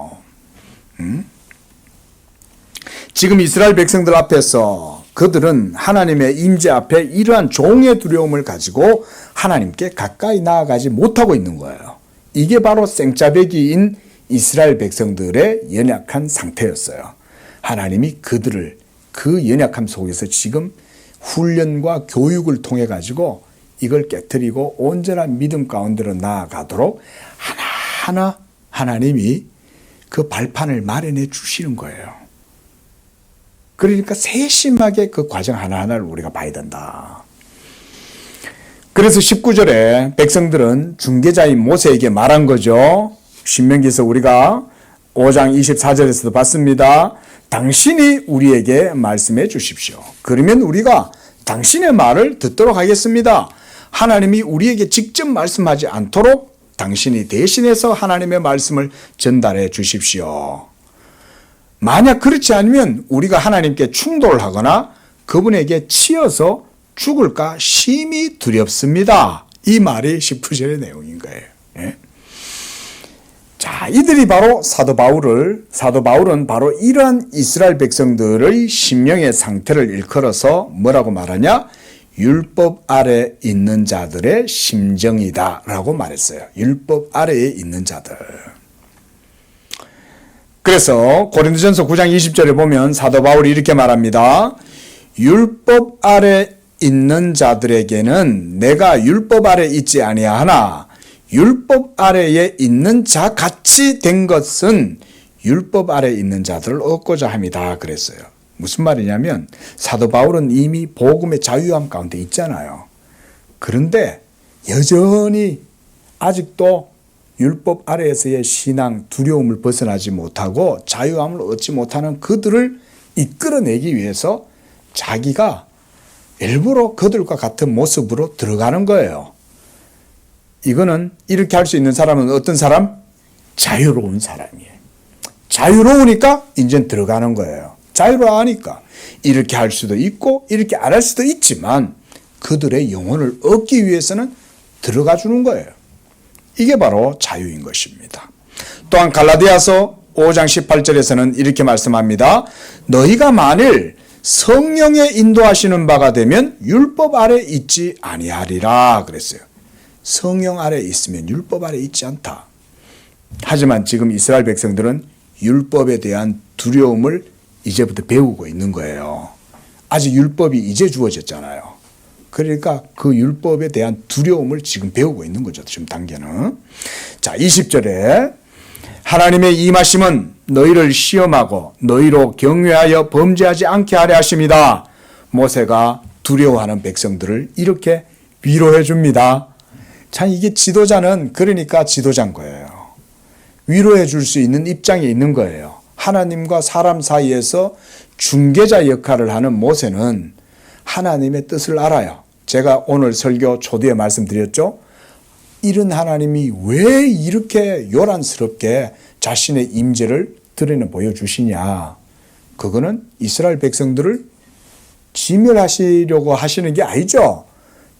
지금 이스라엘 백성들 앞에서 그들은 하나님의 임재 앞에 이러한 종의 두려움을 가지고 하나님께 가까이 나아가지 못하고 있는 거예요. 이게 바로 생짜배기인 이스라엘 백성들의 연약한 상태였어요. 하나님이 그들을 그 연약함 속에서 지금 훈련과 교육을 통해 가지고 이걸 깨트리고 온전한 믿음 가운데로 나아가도록 하나하나 하나님이 그 발판을 마련해 주시는 거예요. 그러니까 세심하게 그 과정 하나하나를 우리가 봐야 된다. 그래서 19절에 백성들은 중개자인 모세에게 말한 거죠. 신명기에서 우리가 5장 24절에서도 봤습니다. 당신이 우리에게 말씀해 주십시오. 그러면 우리가 당신의 말을 듣도록 하겠습니다. 하나님이 우리에게 직접 말씀하지 않도록 당신이 대신해서 하나님의 말씀을 전달해 주십시오. 만약 그렇지 않으면 우리가 하나님께 충돌하거나 그분에게 치여서 죽을까 심히 두렵습니다. 이 말이 19절의 내용인 거예요. 예? 자, 이들이 바로 사도 바울은 바로 이러한 이스라엘 백성들의 심령의 상태를 일컬어서 뭐라고 말하냐? 율법 아래 있는 자들의 심정이다 라고 말했어요. 율법 아래에 있는 자들. 그래서 고린도전서 9장 20절에 보면 사도 바울이 이렇게 말합니다. 율법 아래 있는 자들에게는 내가 율법 아래 있지 아니하나 율법 아래에 있는 자 같이 된 것은 율법 아래에 있는 자들을 얻고자 함이다 그랬어요. 무슨 말이냐면 사도 바울은 이미 복음의 자유함 가운데 있잖아요. 그런데 여전히 아직도 율법 아래에서의 신앙 두려움을 벗어나지 못하고 자유함을 얻지 못하는 그들을 이끌어내기 위해서 자기가 일부러 그들과 같은 모습으로 들어가는 거예요. 이거는 이렇게 할 수 있는 사람은 어떤 사람? 자유로운 사람이에요. 자유로우니까 이제 들어가는 거예요. 자유로우니까 이렇게 할 수도 있고 이렇게 안 할 수도 있지만 그들의 영혼을 얻기 위해서는 들어가 주는 거예요. 이게 바로 자유인 것입니다. 또한 갈라디아서 5장 18절에서는 이렇게 말씀합니다. 너희가 만일 성령의 인도하시는 바가 되면 율법 아래 있지 아니하리라 그랬어요. 성령 아래 있으면 율법 아래 있지 않다. 하지만 지금 이스라엘 백성들은 율법에 대한 두려움을 이제부터 배우고 있는 거예요. 아직 율법이 이제 주어졌잖아요. 그러니까 그 율법에 대한 두려움을 지금 배우고 있는 거죠. 지금 단계는. 자, 20절에 하나님의 임하심은 너희를 시험하고 너희로 경외하여 범죄하지 않게 하려 하심이다. 모세가 두려워하는 백성들을 이렇게 위로해 줍니다. 참 이게 지도자는 그러니까 지도자인 거예요. 위로해 줄 수 있는 입장에 있는 거예요. 하나님과 사람 사이에서 중개자 역할을 하는 모세는 하나님의 뜻을 알아요. 제가 오늘 설교 초두에 말씀드렸죠. 이런 하나님이 왜 이렇게 요란스럽게 자신의 임재를 드러내 보여주시냐. 그거는 이스라엘 백성들을 지멸하시려고 하시는 게 아니죠.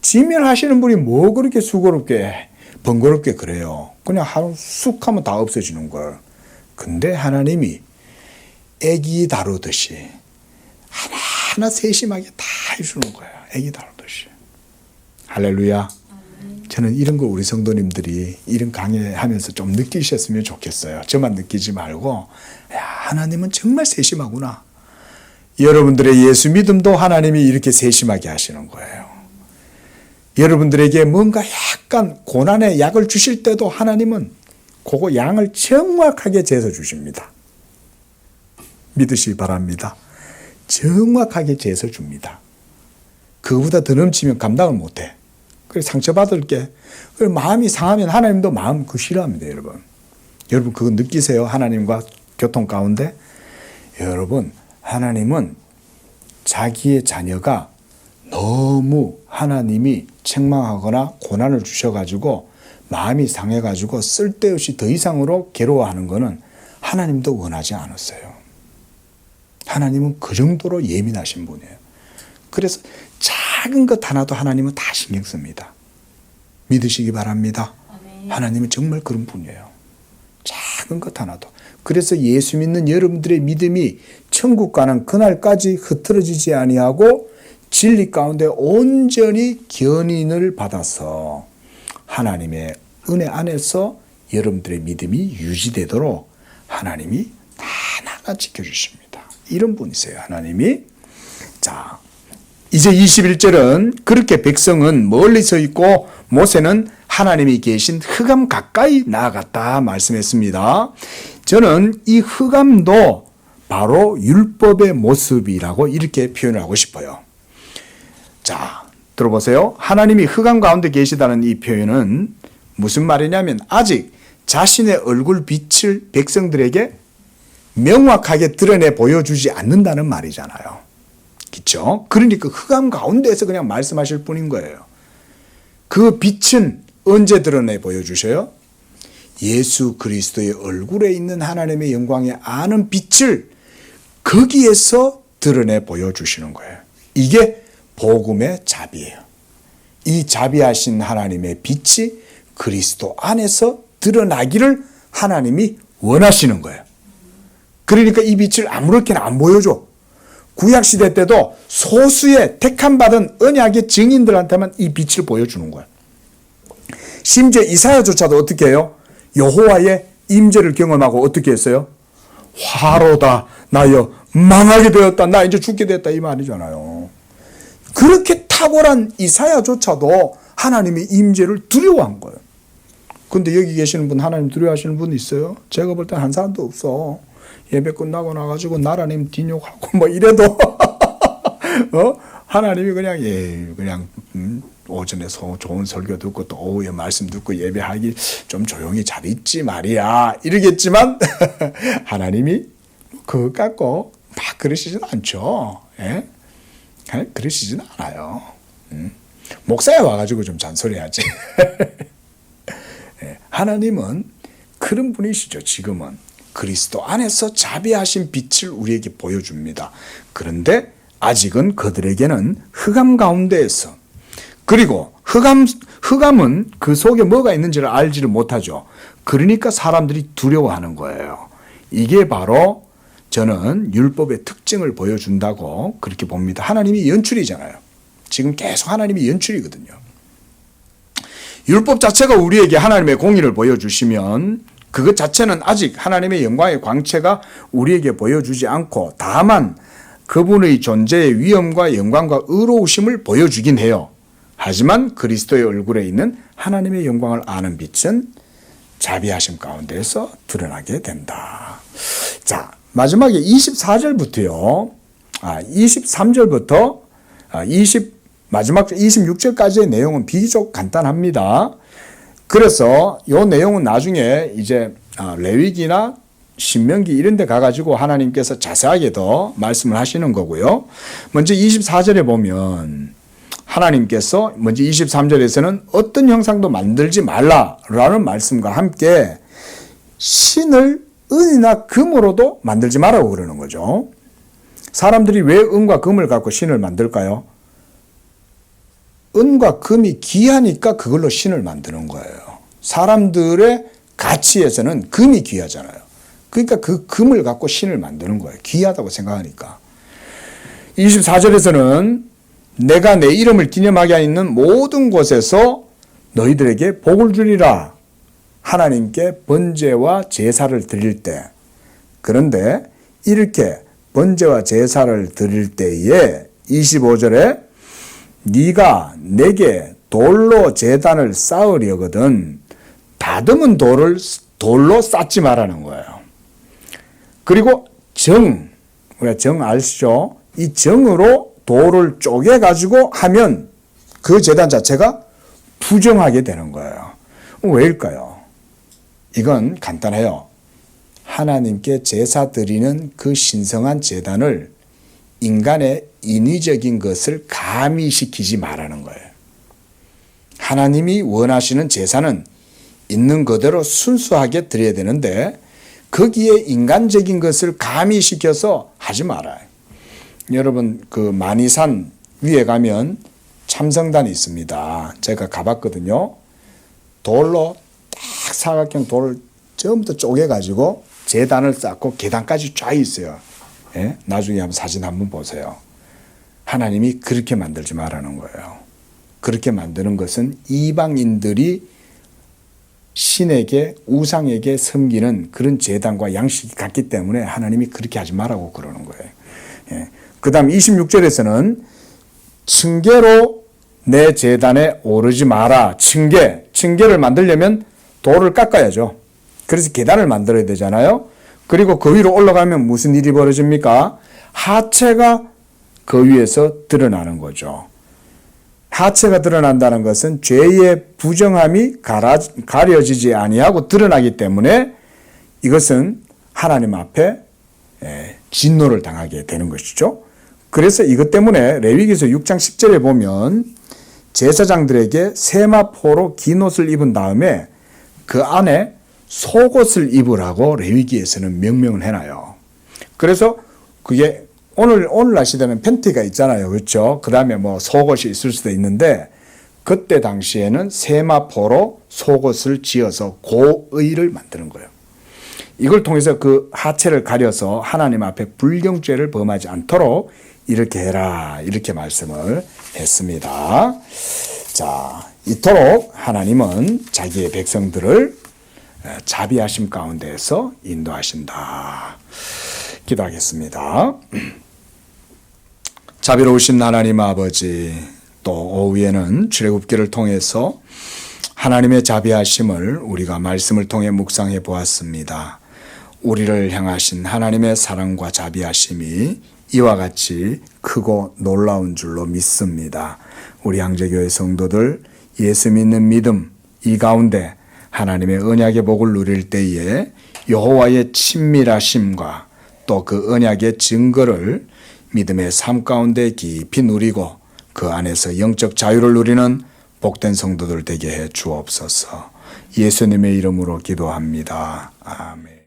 지멸하시는 분이 뭐 그렇게 수고롭게 번거롭게 그래요. 그냥 쑥 하면 다 없어지는 걸. 근데 하나님이 애기 다루듯이 하나하나 세심하게 다 해주는 거예요. 애기 다루듯이. 할렐루야. 저는 이런 걸 우리 성도님들이 이런 강의하면서 좀 느끼셨으면 좋겠어요. 저만 느끼지 말고 야, 하나님은 정말 세심하구나. 여러분들의 예수 믿음도 하나님이 이렇게 세심하게 하시는 거예요. 여러분들에게 뭔가 약간 고난의 약을 주실 때도 하나님은 그거 양을 정확하게 재서 주십니다. 믿으시기 바랍니다. 정확하게 재서 줍니다. 그거보다 더 넘치면 감당을 못해. 그래서 상처받을게. 마음이 상하면 하나님도 마음 그거 싫어합니다, 여러분. 여러분 그거 느끼세요? 하나님과 교통 가운데? 여러분, 하나님은 자기의 자녀가 너무 하나님이 책망하거나 고난을 주셔가지고 마음이 상해가지고 쓸데없이 더 이상으로 괴로워하는 것은 하나님도 원하지 않았어요. 하나님은 그 정도로 예민하신 분이에요. 그래서 작은 것 하나도 하나님은 다 신경 씁니다. 믿으시기 바랍니다. 하나님은 정말 그런 분이에요. 작은 것 하나도. 그래서 예수 믿는 여러분들의 믿음이 천국 가는 그날까지 흐트러지지 아니하고 진리 가운데 온전히 견인을 받아서 하나님의 은혜 안에서 여러분들의 믿음이 유지되도록 하나님이 하나하나 지켜주십니다. 이런 분이세요, 하나님이. 자, 이제 21절은 그렇게 백성은 멀리 서 있고 모세는 하나님이 계신 흑암 가까이 나아갔다 말씀했습니다. 저는 이 흑암도 바로 율법의 모습이라고 이렇게 표현하고 싶어요. 자, 들어보세요. 하나님이 흑암 가운데 계시다는 이 표현은 무슨 말이냐면 아직 자신의 얼굴 빛을 백성들에게 명확하게 드러내 보여주지 않는다는 말이잖아요. 그렇죠? 그러니까 흑암 가운데에서 그냥 말씀하실 뿐인 거예요. 그 빛은 언제 드러내 보여주셔요? 예수 그리스도의 얼굴에 있는 하나님의 영광에 아는 빛을 거기에서 드러내 보여주시는 거예요. 이게 복음의 자비예요. 이 자비하신 하나님의 빛이 그리스도 안에서 드러나기를 하나님이 원하시는 거예요. 그러니까 이 빛을 아무렇게나 안 보여줘. 구약시대 때도 소수의 택함받은 언약의 증인들한테만 이 빛을 보여주는 거예요. 심지어 이사야조차도 어떻게 해요? 여호와의 임재를 경험하고 어떻게 했어요? 화로다 나여 망하게 되었다 나 이제 죽게 됐다 이 말이잖아요. 그렇게 탁월한 이사야조차도 하나님의 임재를 두려워한 거예요. 근데 여기 계시는 분 하나님 두려워하시는 분 있어요? 제가 볼 때 한 사람도 없어. 예배 끝나고 나가지고 나라님 뒷욕하고 뭐 이래도 하나님이 그냥 그냥 오전에 좋은 설교 듣고 또 오후에 말씀 듣고 예배하기 좀 조용히 잘 있지 말이야 이러겠지만 하나님이 그거 갖고 막 그러시진 않죠. 예? 그러시진 않아요. 목사에 와가지고 좀 잔소리하지. 예, 하나님은 그런 분이시죠. 지금은 그리스도 안에서 자비하신 빛을 우리에게 보여줍니다. 그런데 아직은 그들에게는 흑암 가운데에서 그리고 흑암은 그 속에 뭐가 있는지를 알지를 못하죠. 그러니까 사람들이 두려워하는 거예요. 이게 바로 저는 율법의 특징을 보여준다고 그렇게 봅니다. 하나님이 연출이잖아요. 지금 계속 하나님이 연출이거든요. 율법 자체가 우리에게 하나님의 공의를 보여주시면 그것 자체는 아직 하나님의 영광의 광채가 우리에게 보여주지 않고 다만 그분의 존재의 위엄과 영광과 의로우심을 보여주긴 해요. 하지만 그리스도의 얼굴에 있는 하나님의 영광을 아는 빛은 자비하심 가운데에서 드러나게 된다. 자, 마지막에 24절부터요. 23절부터 마지막 26절까지의 내용은 비교적 간단합니다. 그래서 이 내용은 나중에 이제 레위기나 신명기 이런 데 가가지고 하나님께서 자세하게 더 말씀을 하시는 거고요. 먼저 24절에 보면 하나님께서 먼저 23절에서는 어떤 형상도 만들지 말라라는 말씀과 함께 신을 은이나 금으로도 만들지 말라고 그러는 거죠. 사람들이 왜 은과 금을 갖고 신을 만들까요? 은과 금이 귀하니까 그걸로 신을 만드는 거예요. 사람들의 가치에서는 금이 귀하잖아요. 그러니까 그 금을 갖고 신을 만드는 거예요. 귀하다고 생각하니까. 24절에서는 내가 내 이름을 기념하게 있는 모든 곳에서 너희들에게 복을 주리라. 하나님께 번제와 제사를 드릴 때. 그런데 이렇게 번제와 제사를 드릴 때에 25절에 네가 내게 돌로 제단을 쌓으려거든 다듬은 돌로 쌓지 말라는 거예요. 그리고 우리가 정 아시죠? 이 정으로 돌을 쪼개가지고 하면 그 제단 자체가 부정하게 되는 거예요. 왜일까요? 이건 간단해요. 하나님께 제사 드리는 그 신성한 제단을 인간의 인위적인 것을 가미시키지 말라는 거예요. 하나님이 원하시는 제사는 있는 그대로 순수하게 드려야 되는데 거기에 인간적인 것을 가미시켜서 하지 말아요. 여러분 그 만이산 위에 가면 참성단이 있습니다. 제가 가봤거든요. 돌로 딱 사각형 돌을 전부 다 쪼개가지고 제단을 쌓고 계단까지 쫙 있어요. 예? 나중에 한번 사진 한번 보세요. 하나님이 그렇게 만들지 말라는 거예요. 그렇게 만드는 것은 이방인들이 신에게 우상에게 섬기는 그런 제단과 양식이 같기 때문에 하나님이 그렇게 하지 말라고 그러는 거예요. 예. 그 다음 26절에서는 층계로 내 제단에 오르지 마라. 층계를 만들려면 돌을 깎아야죠. 그래서 계단을 만들어야 되잖아요. 그리고 그 위로 올라가면 무슨 일이 벌어집니까? 하체가 그 위에서 드러나는 거죠. 하체가 드러난다는 것은 죄의 부정함이 가려지지 아니하고 드러나기 때문에 이것은 하나님 앞에 진노를 당하게 되는 것이죠. 그래서 이것 때문에 레위기서 6장 10절에 보면 제사장들에게 세마포로 긴 옷을 입은 다음에 그 안에 속옷을 입으라고 레위기에서는 명령을 해놔요. 그래서 그게 오늘날 시대는 팬티가 있잖아요. 그렇죠? 그 다음에 뭐 속옷이 있을 수도 있는데 그때 당시에는 세마포로 속옷을 지어서 고의를 만드는 거예요. 이걸 통해서 그 하체를 가려서 하나님 앞에 불경죄를 범하지 않도록 이렇게 해라. 이렇게 말씀을 했습니다. 자, 이토록 하나님은 자기의 백성들을 자비하심 가운데에서 인도하신다. 기도하겠습니다. 자비로우신 하나님 아버지, 또 오후에는 출애굽기를 통해서 하나님의 자비하심을 우리가 말씀을 통해 묵상해 보았습니다. 우리를 향하신 하나님의 사랑과 자비하심이 이와 같이 크고 놀라운 줄로 믿습니다. 우리 양재교회 성도들 예수 믿는 믿음 이 가운데 하나님의 언약의 복을 누릴 때에 여호와의 친밀하심과 또 그 언약의 증거를 믿음의 삶 가운데 깊이 누리고 그 안에서 영적 자유를 누리는 복된 성도들 되게 해 주옵소서. 예수님의 이름으로 기도합니다. 아멘.